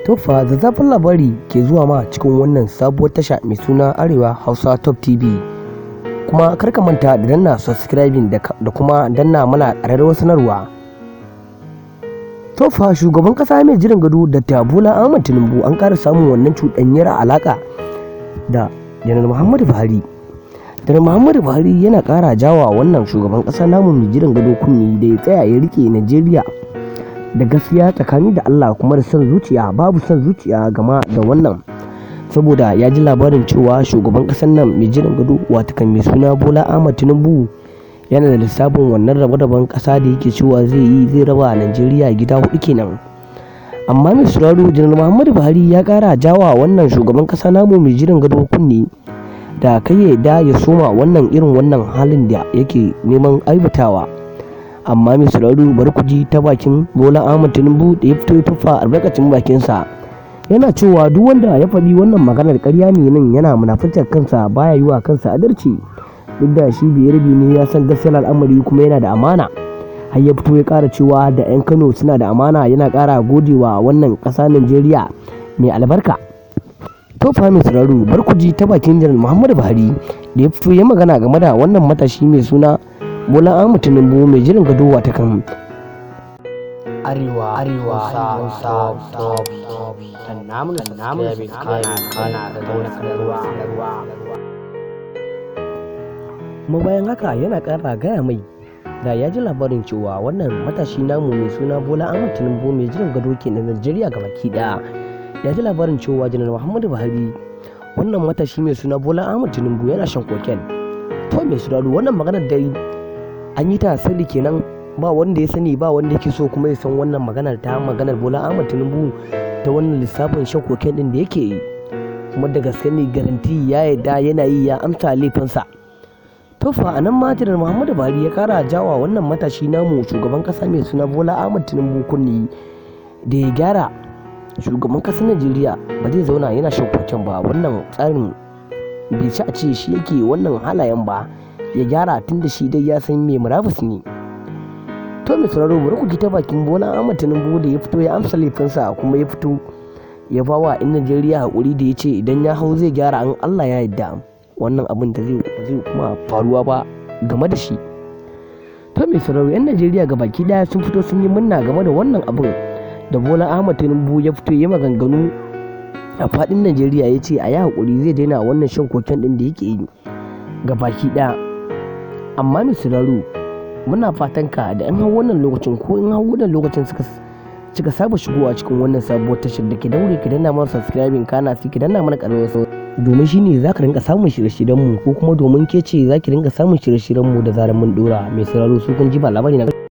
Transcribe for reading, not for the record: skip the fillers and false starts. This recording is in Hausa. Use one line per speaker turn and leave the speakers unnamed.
To fa zazzafin labari ke zuwa ma cikin wannan sabuwar tasha mai suna Arewa Hausa Top TV. Kuma kar ka manta da danna subscribing da kuma danna mana ƙararrawar sanarwa. To fa shugaban ƙasa mai jiran gado Dr. Bola Ahmed Tinubu an ƙara samun wannan cuɗanyar alaƙa da Janar Muhammadu Buhari. Janar Muhammadu Buhari yana ƙara jawa wannan shugaban ƙasa namu mai jiran gado kunni da ya tsaya ya rike Najeriya da gaskiya tsakani da Allah, kuma da son zuciya, babu son zuciya game da wannan, saboda ya ji labarin cewa shugaban ƙasar nan mai jiran gado watakan mai suna Bola Ahmed Tinubu yana da lissafin wannan rabe-raben ƙasa da yake cewa zai raba Najeriya gida hudu kenan. Amma mai sauraro, Janar Muhammadu Buhari ya ƙara jawa wannan shugaban ƙasa namu mai jiran gado kunne da kai ya soma irin wannan halin da yake neman aibatawa. Amma mai sauraro, bari ku ji ta bakin Bola Ahmed Tinubu da ya fito ya tufa albarkacin bakinsa, yana cewa duk wanda ya faɗi wannan maganar ƙarya ne, nan yana munaficar kansa, baya yi wa kansa adalci. Duk da shi Bayarabe ne, ya san gaskiyar al'amari kuma yana da amana. Har ya fito ya ƙara cewa da 'yan Kano suna da amana, yana ƙara godewa wannan ƙasa Najeriya mai albarka. To fa mai sauraro, bar ku ji ta bakin Janar Muhammadu Buhari da ya fito ya magana game da wannan matashi mai suna Bola Ahmed Tinubu mai jiran gado watakan Arewa Hausa Top. Namu kana da sanarwa. Kuma bayan haka yana ƙara gaya mai da ya ji labarin cewa wannan matashi namu mai suna Bola Ahmed Tinubu mai jiran gado ke na Najeriya gabaki ɗaya. Ya ji labarin cewa Janar Muhammadu Buhari, wannan matashi mai suna Bola Ahmed Tinubu yana shan koken. To mai sauraro, wannan maganar dai an yi ta sirri kenan, ba wanda ya sani, ba wanda yake so kuma ya san wannan maganar Bola Ahmed Tinubu ta wannan lissafin shan koken din da yake yi, kuma da gaske ne, garanti ya yarda yana yi, ya amsa laifinsa. To fa anan ma Janar Muhammadu Buhari ya kara jawa wannan matashi namu shugaban kasa mai suna Bola Ahmed Tinubu kunni da ya gyara. Shugaban kasar Najeriya ba zai zauna yana shan koken ba, wannan tsarin bai ci a ce shi yake wannan halayen ba, ya gyara tun da shi dai ya san mai murabus ne. To mai sauraro, bari ku ji ta bakin Bola Ahmed Tinubu da ya fito ya amsa laifinsa, kuma ya fito ya ba wa 'yan Najeriya haƙuri da ya ce idan ya hau zai gyara an Allah ya yarda, wannan abin da zai kuma faruwa ba game da shi. To mai sauraro, 'yan Najeriya gabaki daya sun fito sun yi murna game da wannan abin da Bola Ahmed Tinubu ya fito ya maganganu a faɗin Najeriya, ya ce a yi haƙuri, zai daina wannan shan koken ɗin da yake yi gabaki ɗaya. Amma mai sauraro, muna fatan ka da 'yan hau wannan lokacin, ko in hau wannan lokacin suka saba shigowa cikin wannan sabuwar tashar, da ke daure ki danna mana subscribing, kana sai ki danna mana ƙararrawar sau, domin shine za ka rinka samun shirye-shiryen mu, ko kuma domin ke ce za ki rinka samun shirye-shiryen mu da zarar mun dora. Mai sauraro, su kun ji ba labari na